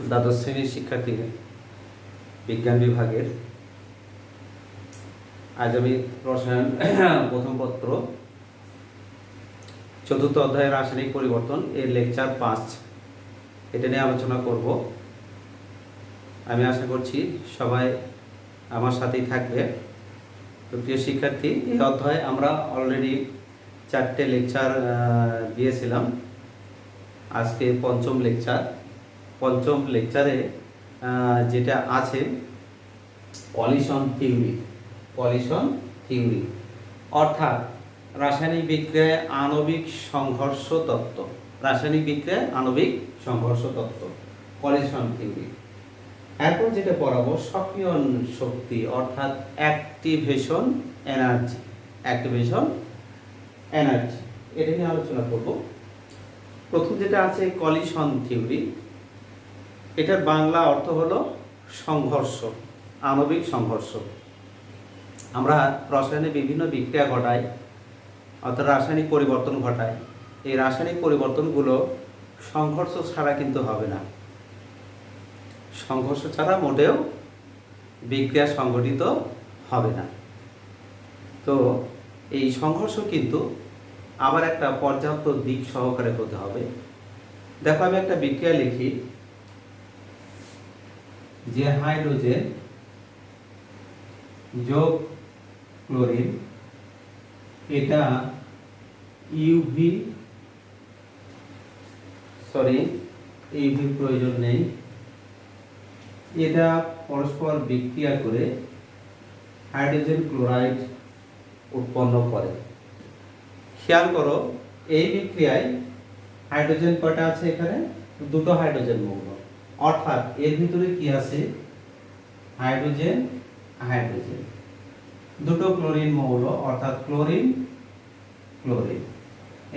দ্বাদশ শ্রেণীর শিক্ষার্থী বিজ্ঞান বিভাগের আজ আমি রসায়ন প্রথম পত্র চতুর্থ অধ্যায় রাসায়নিক পরিবর্তন এর লেকচার 5 এটা নিয়ে আলোচনা করব। আমি আশা করছি সবাই আমার সাথেই থাকবে। তো প্রিয় শিক্ষার্থী, এই অধ্যায়ে আমরা অলরেডি 4টে লেকচার দিয়েছিলাম। আজকে পঞ্চম লেকচারে যেটা আছে কলিশন থিওরি অর্থাৎ রাসায়নিক বিক্রিয়ায় আণবিক সংঘর্ষ তত্ত্ব, কলিশন থিওরি। এরপর যেটা পড়াবো সক্রিয়ণ শক্তি অর্থাৎ অ্যাক্টিভেশন এনার্জি, এটা নিয়ে আলোচনা করব। প্রথম যেটা আছে কলিশন থিওরি, এটার বাংলা অর্থ হলো সংঘর্ষ, আণবিক সংঘর্ষ। আমরা রসায়নে বিভিন্ন বিক্রিয়া ঘটাই অর্থাৎ রাসায়নিক পরিবর্তন ঘটায়। এই রাসায়নিক পরিবর্তনগুলো সংঘর্ষ ছাড়া কিন্তু হবে না, সংঘর্ষ ছাড়া মোটেও বিক্রিয়া সংঘটিত হবে না। তো এই সংঘর্ষ কিন্তু আবার একটা পর্যাপ্ত দিক সহকারে হতে হবে। দেখো, আমি একটা বিক্রিয়া লিখি যে হাইড্রোজেন যোগ ক্লোরিন, এটা ইউভি প্রয়োজন নেই, এটা পরস্পর বিক্রিয়া করে হাইড্রোজেন ক্লোরাইড উৎপন্ন করে। খেয়াল করো, এই বিক্রিয়ায় হাইড্রোজেন কয়টা আছে? এখানে দুটো হাইড্রোজেন মৌল, অর্থাৎ এর ভিতরে কি আছে? হাইড্রোজেন, দুটো ক্লোরিন মৌল অর্থাৎ ক্লোরিন।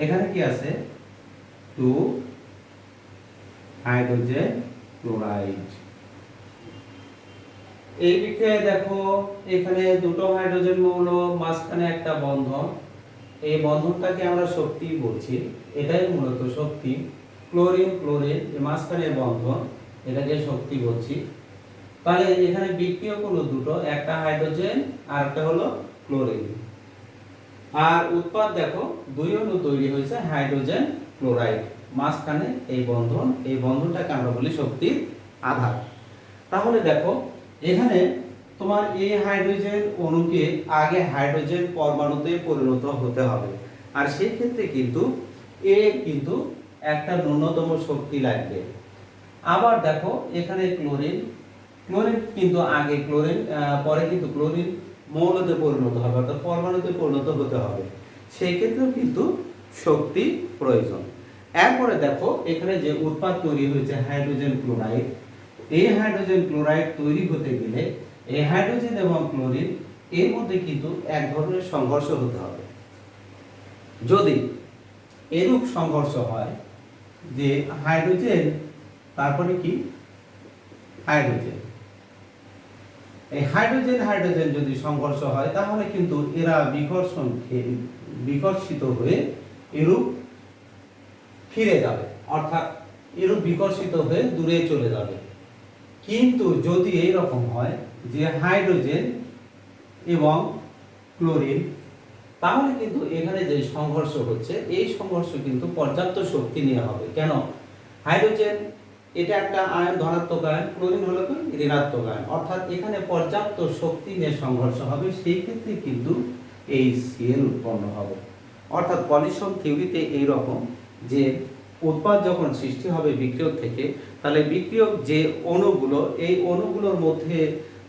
এখানে কি আছে? 2 হাইড্রোজেন ক্লোরাইড। এই বিক্রিয়ায় দেখো, এখানে দুটো হাইড্রোজেন মৌল, মাঝখানে একটা বন্ধন। এই বন্ধনটাকে আমরা শক্তি বলছি, এটাই মূলত শক্তি। ক্লোরিন এর মাঝখানে বন্ধন, এটাকে শক্তি বলছি। তাহলে এখানে বিক্রিয়ক হলো দুটো, একটা হাইড্রোজেন আর একটা হলো ক্লোরিন। আর উৎপাদ দেখো, দুই অণু তৈরি হয়েছে হাইড্রোজেন ক্লোরাইড, মাঝখানে এই বন্ধনটাকে আমরা বলি শক্তির আধার। তাহলে দেখো, এখানে তোমার এই হাইড্রোজেন অণুকে আগে হাইড্রোজেন পরমাণুতে পরিণত হতে হবে, আর সেই ক্ষেত্রে কিন্তু একটা ন্যূনতম শক্তি লাগবে। আবার দেখো, এখানে ক্লোরিন কিন্তু আগে পরে কিন্তু ক্লোরিন মৌলতে পরিণত হবে অর্থাৎ পরমাণুতে পরিণত হতে হবে, সেই ক্ষেত্রেও কিন্তু শক্তি প্রয়োজন। এরপরে দেখো, এখানে যে উৎপাদ তৈরি হয়েছে হাইড্রোজেন ক্লোরাইড, এই হাইড্রোজেন ক্লোরাইড তৈরি হতে গেলে এই হাইড্রোজেন এবং ক্লোরিন এর মধ্যে কিন্তু এক ধরনের সংঘর্ষ হতে হবে। যদি এরূপ সংঘর্ষ হয় যে হাইড্রোজেন, তারপরে কি হাইড্রোজেন, এই হাইড্রোজেন যদি সংঘর্ষ হয়, তাহলে কিন্তু এরা বিকর্ষিত হয়ে এরূপ ফিরে যাবে, অর্থাৎ এরূপ বিকর্ষিত হয়ে দূরে চলে যাবে। কিন্তু যদি এই রকম হয় যে হাইড্রোজেন এবং ক্লোরিন, তাহলে কিন্তু এখানে যে সংঘর্ষ হচ্ছে, এই সংঘর্ষ কিন্তু পর্যাপ্ত শক্তি নিয়ে হবে। কেন? হাইড্রোজেন এটা একটা আয়ন, ধনাত্মক আয়ন, ক্লোরিন হলো কি ঋণাত্মক আয়ন, অর্থাৎ এখানে পর্যাপ্ত শক্তি নিয়ে সংঘর্ষ হবে, সেই ক্ষেত্রে কিন্তু এই সিএল উৎপন্ন হবে। অর্থাৎ কলিশন থিওরিতে এই রকম যে উৎপাদ যখন সৃষ্টি হবে বিক্রিয়ক থেকে, তাহলে বিক্রিয়ক যে অণুগুলো, এই অণুগুলোর মধ্যে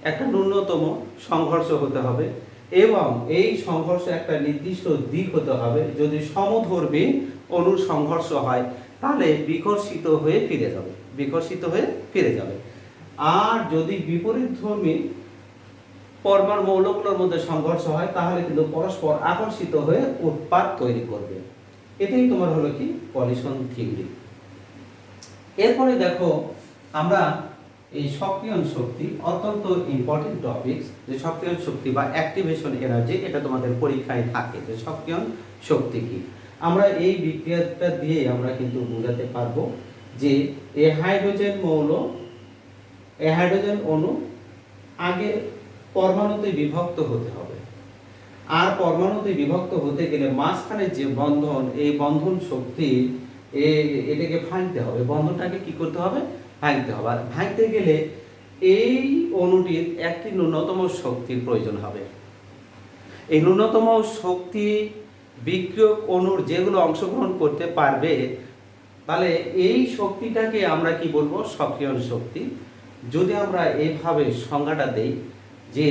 একটা ন্যূনতম সংঘর্ষ হতে হবে এবং এই সংঘর্ষ একটা নির্দিষ্ট দিক হতে হবে। যদি সমধর্মী অণুর সংঘর্ষ হয়, তাহলে বিকর্ষিত হয়ে ফিরে যাবে। আর যদি বিপরীতধর্মী পরমাণু মৌলগুলোর মধ্যে সংঘর্ষ হয়, তাহলে কিন্তু পরস্পর আকর্ষিত হয়ে উৎপাদ তৈরি করবে। এটাই তোমার হলো কি কলিশন থিওরি। এরপরে দেখো, আমরা এই সক্রিয়ণ শক্তি, অত্যন্ত ইম্পর্টেন্ট টপিকস, যে সক্রিয়ণ শক্তি বা অ্যাক্টিভেশন এনার্জি, এটা তোমাদের পরীক্ষায় থাকে যে সক্রিয়ণ শক্তি কি। আমরা এই বিক্রিয়াটা দিয়ে আমরা কিন্তু বোঝাতে পারবো যে এই হাইড্রোজেন মৌল এই হাইড্রোজেন অণু আগে পরমাণুতে বিভক্ত হতে হবে, আর পরমাণুতে বিভক্ত হতে গেলে মাঝখানে যে বন্ধন, এই বন্ধন শক্তি এটাকে ভাঙতে হবে, বন্ধনটাকে কি করতে হবে, ভাঙতে হবে। আর ভাঙতে গেলে এই অণুটির একটি ন্যূনতম শক্তির প্রয়োজন হবে। এই ন্যূনতম শক্তি বিক্রিয়ক অণুর যেগুলো অংশগ্রহণ করতে পারবে, তাহলে এই শক্তিটাকে আমরা কি বলবো, সক্রিয়ণ শক্তি। যদি আমরা এইভাবে সংজ্ঞাটা দেই যে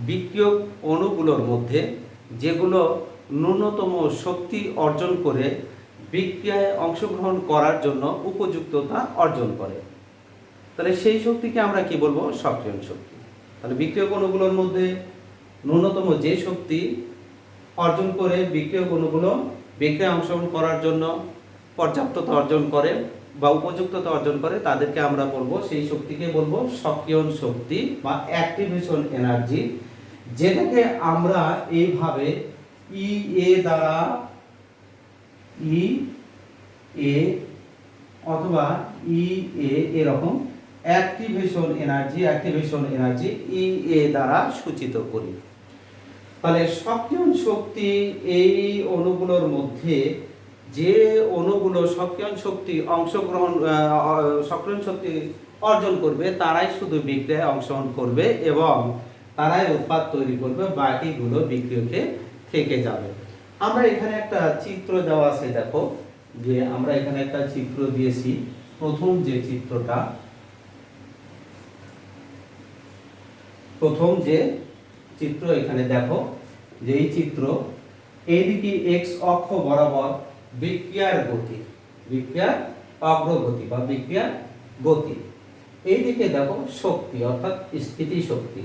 বিক্রিয়ক অণুগুলোর মধ্যে যেগুলো ন্যূনতম শক্তি অর্জন করে বিক্রিয়ায় অংশগ্রহণ করার জন্য উপযুক্ততা অর্জন করে, তাহলে সেই শক্তিকে আমরা কি বলবো, সক্রিয়ণ শক্তি। তাহলে বিক্রিয়ক অণুগুলোর মধ্যে ন্যূনতম যে শক্তি অর্জন করে বিক্রিয়ক অণুগুলো বিক্রিয়ায় অংশগ্রহণ করার জন্য পর্যাপ্ততা অর্জন করে বা উপযুক্ততা অর্জন করে, তাদেরকে আমরা বলবো, সেই শক্তিকে বলবো সক্রিয়ণ শক্তি বা অ্যাক্টিভেশন এনার্জি, যেটাকে আমরা এইভাবে ই এ দ্বারা, ই এ অথবা ই এ এরকম অ্যাক্টিভেশন এনার্জি ই এ দ্বারা সূচিত করি। তাহলে সক্রিয়ণ শক্তি এই অণুগুলোর মধ্যে যে অণুগুলো সক্রিয়ণ শক্তি অর্জন করবে তারাই শুধু বিক্রিয়ায় অংশগ্রহণ করবে এবং তারাই উৎপাদ তৈরি করবে, বাকিগুলো বিক্রিয়কে থেকে যাবে। আমরা এখানে একটা চিত্র দেওয়া আছে, দেখো যে আমরা এখানে একটা চিত্র দিয়েছি। প্রথম যে চিত্র এখানে দেখো, যে এই চিত্র, এইদিকে এক্স অক্ষ বরাবর বিক্রিয়ার গতি, বিক্রিয়ার অগ্রগতি বা বিক্রিয়ার গতি, এইদিকে দেখো শক্তি অর্থাৎ স্থিতি শক্তি।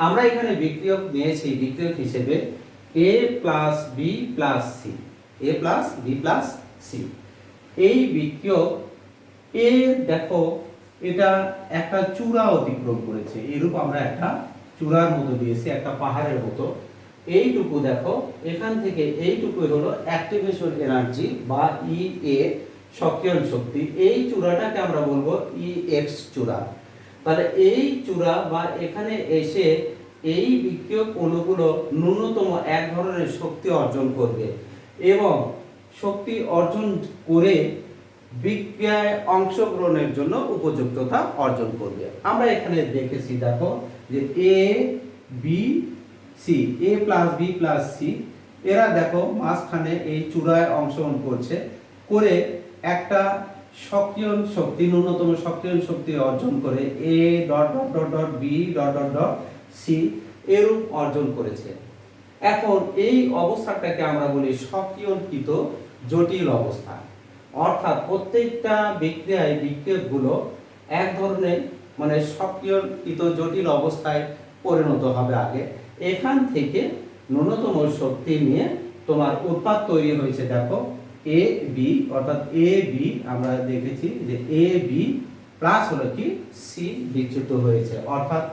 আমরা এখানে বিক্রিয়ক নিয়েছি, বিক্রিয়ক হিসেবে এ প্লাস বি প্লাস সি, এ প্লাস বি প্লাস সি। এই বিক্রিয়ক এ দেখো এটা একটা চূড়া অতিক্রম করেছে, এরূপ আমরা একটা চূড়ার মতো দিয়েছি, একটা পাহাড়ের মতো। এইটুকু দেখো, এখান থেকে এইটুকু হলো অ্যাক্টিভেশন এনার্জি বা ই এ, সক্রিয়ণ শক্তি। এই চূড়াটাকে আমরা বলবো ই এক্স চূড়া। তাহলে এই চূড়া বা এখানে এসে এই বিক্রিয়ক অণুগুলো ন্যূনতম এক ধরনের শক্তি অর্জন করবে এবং শক্তি অর্জন করে বিক্রিয়ায় অংশগ্রহণের জন্য উপযুক্ততা অর্জন করবে। আমরা এখানে দেখেছি, দেখো যে A B C, A plus B plus C, এরা দেখো মাঝখানে এই চূড়ায় অংশগ্রহণ করছে, করে একটা সক্রিয়ণ শক্তি, ন্যূনতম সক্রিয়ণ শক্তি অর্জন করে A dot dot dot dot B dot dot dot C এরূপ অর্জন করেছে। এখন এই অবস্থাটাকে আমরা বলি সক্রিয়ণকৃত জটিল অবস্থা, অর্থাৎ প্রত্যেকটা বিক্রিয়ায় বিক্রিয়কগুলো এক ধরনের মানে সক্রিয়কৃত জটিল অবস্থায় পরিণত হবে আগে। এখান থেকে ন্যূনতম শক্তি নিয়ে তোমার উৎপাদ তৈরি হয়েছে, দেখো এ বি, অর্থাৎ এ বি আমরা দেখেছি যে এ বি প্লাস হলো কি সি বিচ্যুত হয়েছে, অর্থাৎ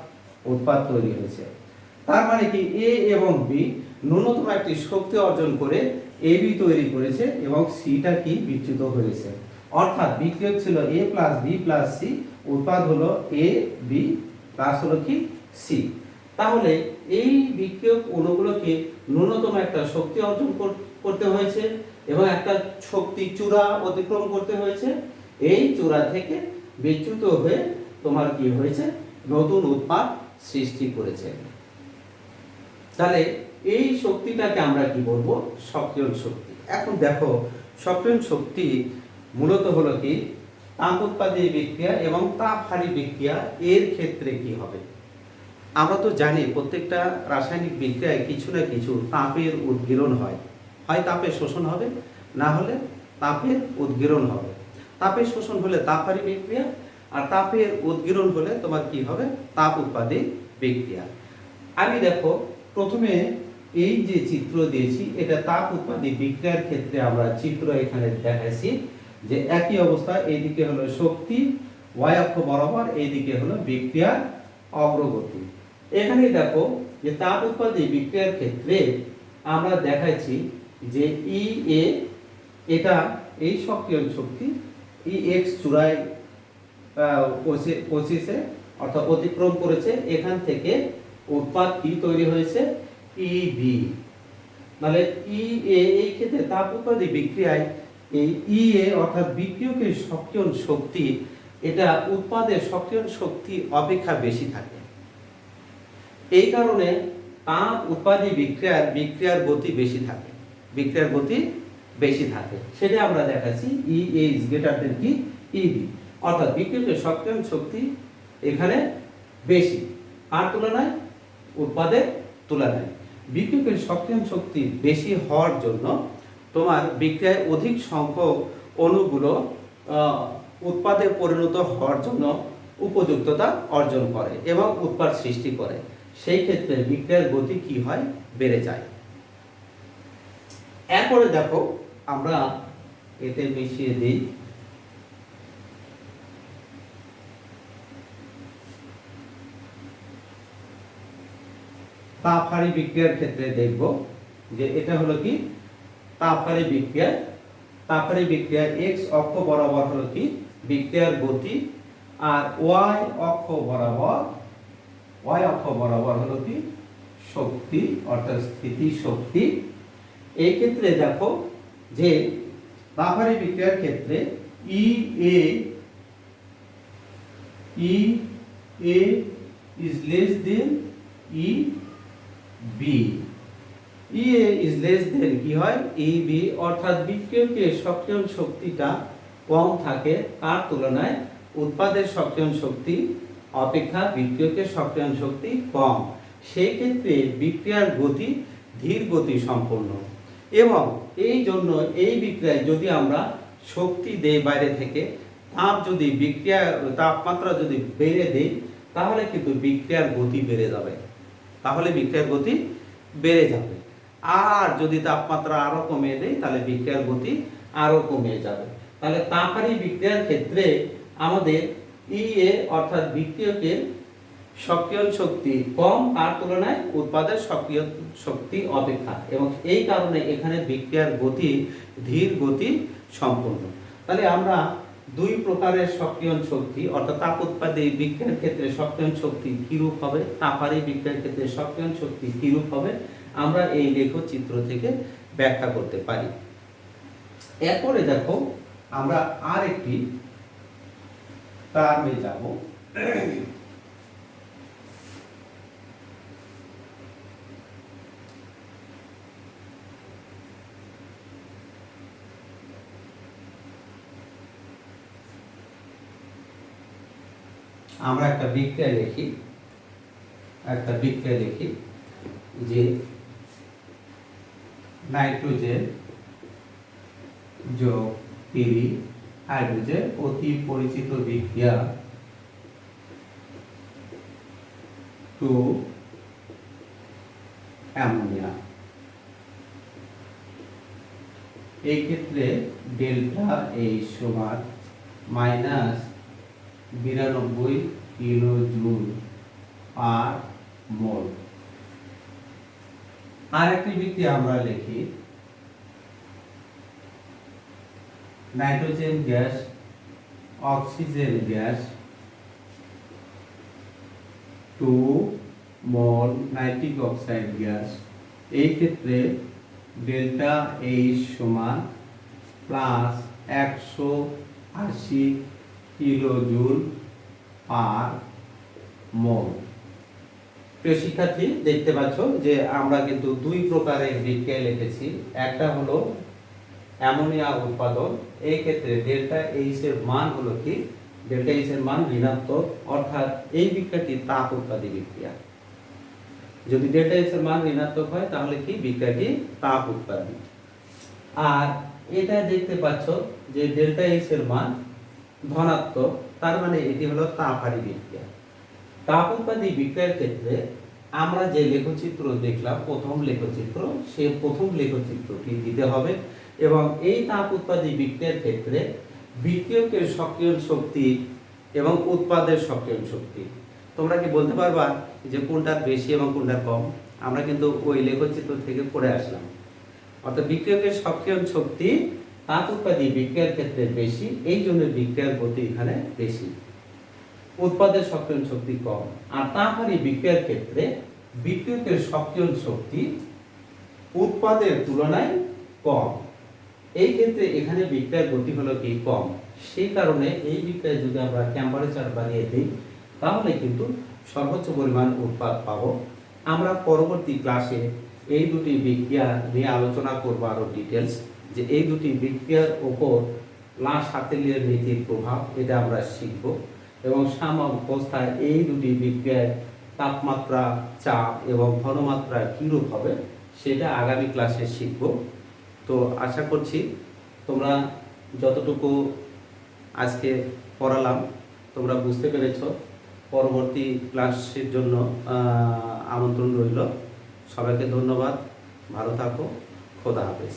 উৎপাদ তৈরি হয়েছে। তার মানে কি এ এবং বি ন্যূনতম একটি শক্তি অর্জন করে এ বি তৈরি করেছে এবং সিটা কি বিচ্যুত হয়েছে, অর্থাৎ বিক্রিয়ক ছিল এ প্লাস বি প্লাস সি, উৎপাদ হলো এ বি প্লাস হলো কি সি। তাহলে এই বিক্রিয়ক অণুগুলোকে ন্যূনতম একটা শক্তি অর্জন করতে হয়েছে এবং একটা শক্তি চূড়া অতিক্রম করতে হয়েছে। এই চূড়া থেকে বিচ্যুত হয়ে তোমার কি হয়েছে, নতুন উৎপাদ সৃষ্টি করেছে। তাহলে এই শক্তিটাকে আমরা কি বলবো, সক্রিয়ণ শক্তি। এখন দেখো সক্রিয়ণ শক্তি মূলত হলো কি তাপ উৎপাদী বিক্রিয়া এবং তাপহারী বিক্রিয়া, এর ক্ষেত্রে কি হবে। আমরা তো জানি প্রত্যেকটা রাসায়নিক বিক্রিয়ায় কিছু না কিছু তাপের উদ্গীরণ হয়, হয় তাপের শোষণ হবে, না হলে তাপের উদ্গীরণ হবে। তাপের শোষণ হলে তাপহারী বিক্রিয়া, আর তাপের উদ্গীরণ হলে তোমার কি হবে, তাপ উৎপাদী বিক্রিয়া। আমি দেখো প্রথমে এই যে চিত্র দিয়েছি, এটা তাপ উৎপাদী বিক্রিয়ার ক্ষেত্রে আমরা চিত্র এখানে দেখাইছি যে একই অবস্থা, এইদিকে হলো শক্তি ওয়াই অক্ষ বরাবর, এইদিকে হলো বিক্রিয়ার অগ্রগতি। এখানে দেখো যে তাপ উৎপাদী বিক্রিয়ার ক্ষেত্রে আমরা দেখাইছি যে ই এ, এটা এই সক্রিয়ণ শক্তি ই এক্স চূড়ায় পৌঁছেছে অর্থাৎ অতিক্রম করেছে, এখান থেকে উৎপাদ কি তৈরি হয়েছে, ইবি। তাহলে ইএ এই ক্ষেত্রে তাপ উৎপাদী বিক্রিয়ায় এই ইএ অর্থাৎ বিক্রিয়কের সক্রিয়ণ শক্তি এটা উৎপাদের সক্রিয়ণ শক্তি অপেক্ষা বেশি থাকে। এই কারণে তাপ উৎপাদী বিক্রিয়ার গতি বেশি থাকে, বিক্রিয়ার গতি বেশি থাকে, সেটা আমরা দেখাচ্ছি। ইএ ইজ গ্রেটার দেন কি ইবি, অর্থাৎ বিক্রিয়কের সক্রিয়ণ শক্তি এখানে বেশি কার তুলনায়, উৎপাদের তুলনায়। বিক্রিয়কের সক্রিয়ণ শক্তি বেশি হওয়ার জন্য তোমার বিক্রিয়ায় অধিক সংখ্যক অণুগুলো উৎপাদে পরিণত হওয়ার জন্য উপযুক্ততা অর্জন করে এবং উৎপাদ সৃষ্টি করে। সেই ক্ষেত্রে বিক্রিয়ার গতি কি হয়, বেড়ে যায়। এরপরে দেখো আমরা এতে মিশিয়ে দিই তাপহারী বিক্রিয়ার ক্ষেত্রে দেখব যে এটা হলো কি তাপহারী বিক্রিয়া। তাপহারী বিক্রিয়ার এক্স অক্ষ বরাবর হলো কি বিক্রিয়ার গতি, আর ওয়াই অক্ষ বরাবর হলো কি শক্তি অর্থাৎ স্থিতি শক্তি। এই ক্ষেত্রে দেখো যে তাপহারী বিক্রিয়ার ক্ষেত্রে E A is less than E B. EA is less than কি হয়, ই বি, অর্থাৎ বিক্রিয়কের সক্রিয়ণ শক্তিটা কম থাকে কার তুলনায়, উৎপাদের সক্রিয়ণ শক্তি অপেক্ষা বিক্রিয়কের সক্রিয়ণ শক্তি কম। সেই ক্ষেত্রে বিক্রিয়ার গতি ধীর গতি সম্পন্ন, এবং এই জন্য এই বিক্রিয়ায় যদি আমরা শক্তি দেই বাইরে থেকে, তাপমাত্রা যদি বেড়ে দেই, তাহলে কিন্তু বিক্রিয়ার গতি বেড়ে যাবে, আর যদি তাপমাত্রা আরো কমিয়ে দেই তাহলে বিক্রিয়ার গতি আরো কমে যাবে। তাহলে তাপহারী বিক্রিয়ার ক্ষেত্রে আমাদের ইএ অর্থাৎ বিক্রিয়কের সক্রিয়ণ শক্তি কম কার তুলনায়, উৎপাদের সক্রিয়ণ শক্তি অপেক্ষা, এবং এই কারণে এখানে বিক্রিয়ার গতি ধীর গতি সম্পন্ন। তাহলে আমরা দুই প্রকারের সক্রিয়ণ শক্তি অর্থাৎ তাপ উৎপাদী বিক্রিয়ার ক্ষেত্রে সক্রিয়ণ শক্তি কিরূপ হবে, তাপহারী বিক্রিয়ার ক্ষেত্রে সক্রিয়ণ শক্তি কিরূপ হবে, আমরা এই লেখচিত্র থেকে ব্যাখ্যা করতে পারি। এরপরে দেখো আমরা আর একটি টার্মে যাব। আমরা একটা বিক্রিয়া লিখি যে নাইট্রোজেন যোগ পিরি হাইড্রোজেন, অতি পরিচিত বিক্রিয়া টু অ্যামোনিয়া। এই ক্ষেত্রে ডেল্টা এইচ সমান -92 কিলো জুল পার মোল। আর একটি বিক্রিয়া আমরা লিখি নাইট্রোজেন গ্যাস অক্সিজেন গ্যাস 2 মোল নাইট্রিক অক্সাইড গ্যাস। এই ক্ষেত্রে ডেল্টা এইচ সমান +180 কিলো জুল পার মোল। প্রিয় শিক্ষার্থী, দেখতে পাচ্ছ যে আমরা কিন্তু দুই প্রকারের বিক্রিয়া লিখেছি। একটা হলো অ্যামোনিয়া উৎপাদন, এই ক্ষেত্রে ডেল্টা এইচ এর মান হলো কি, ডেল্টা এইচ এর মান ঋণাত্মক, অর্থাৎ এই বিক্রিয়াটি তাপ উৎপাদী বিক্রিয়া। যদি ডেল্টা এইচ এর মান ঋণাত্মক হয় তাহলে কি বিক্রিয়াটি তাপ উৎপাদী। আর এটা দেখতে পাচ্ছ যে ডেল্টা এইচ এর মান ধনাত্মক, তার মানে এটি হলো তাপহারী বিক্রিয়া। তাপ উৎপাদী বিক্রিয়ার ক্ষেত্রে আমরা যে লেখচিত্র দেখলাম, প্রথম লেখচিত্র, সেই প্রথম লেখচিত্রটি দিতে হবে, এবং এই তাপ উৎপাদী বিক্রিয়ার ক্ষেত্রে বিক্রিয়কের সক্রিয়ণ শক্তি এবং উৎপাদের সক্রিয়ণ শক্তি তোমরা কি বলতে পারবা যে কোনটার বেশি এবং কোনটার কম? আমরা কিন্তু ওই লেখচিত্র থেকে পড়ে আসলাম। অর্থাৎ বিক্রিয়কের সক্রিয়ণ শক্তি তাপ উৎপাদী বিক্রিয়ার ক্ষেত্রে বেশি, এই জন্য বিক্রিয়ার গতি এখানে বেশি। উৎপাদের সক্রিয়ণ শক্তি কম। আর তারপরে বিক্রিয়ার ক্ষেত্রে বিক্রিয়কের সক্রিয়ণ শক্তি উৎপাদের তুলনায় কম। এই ক্ষেত্রে এখানে বিক্রিয়ার গতি হলো কি কম, সেই কারণে এই বিক্রিয়ায় যদি আমরা টেম্পারেচার বাড়িয়ে দিই তাহলে কিন্তু সর্বোচ্চ পরিমাণ উৎপাদ পাবো। আমরা পরবর্তী ক্লাসে এই দুটি বিক্রিয়া নিয়ে আলোচনা করব আরও ডিটেলস, যে এই দুটি বিক্রিয়ার ওপর লা-শাতেলিয়ের নীতির প্রভাব, এটা আমরা শিখব এবং সাম্যাবস্থায় এই দুটি বিক্রিয়ার তাপমাত্রা, চাপ এবং ঘনমাত্রা কীরূপ হবে সেটা আগামী ক্লাসে শিখব। তো আশা করছি তোমরা যতটুকু আজকে পড়ালাম তোমরা বুঝতে পেরেছ। পরবর্তী ক্লাসের জন্য আমন্ত্রণ রইল। সবাইকে ধন্যবাদ, ভালো থাকো, খোদা হাফেজ।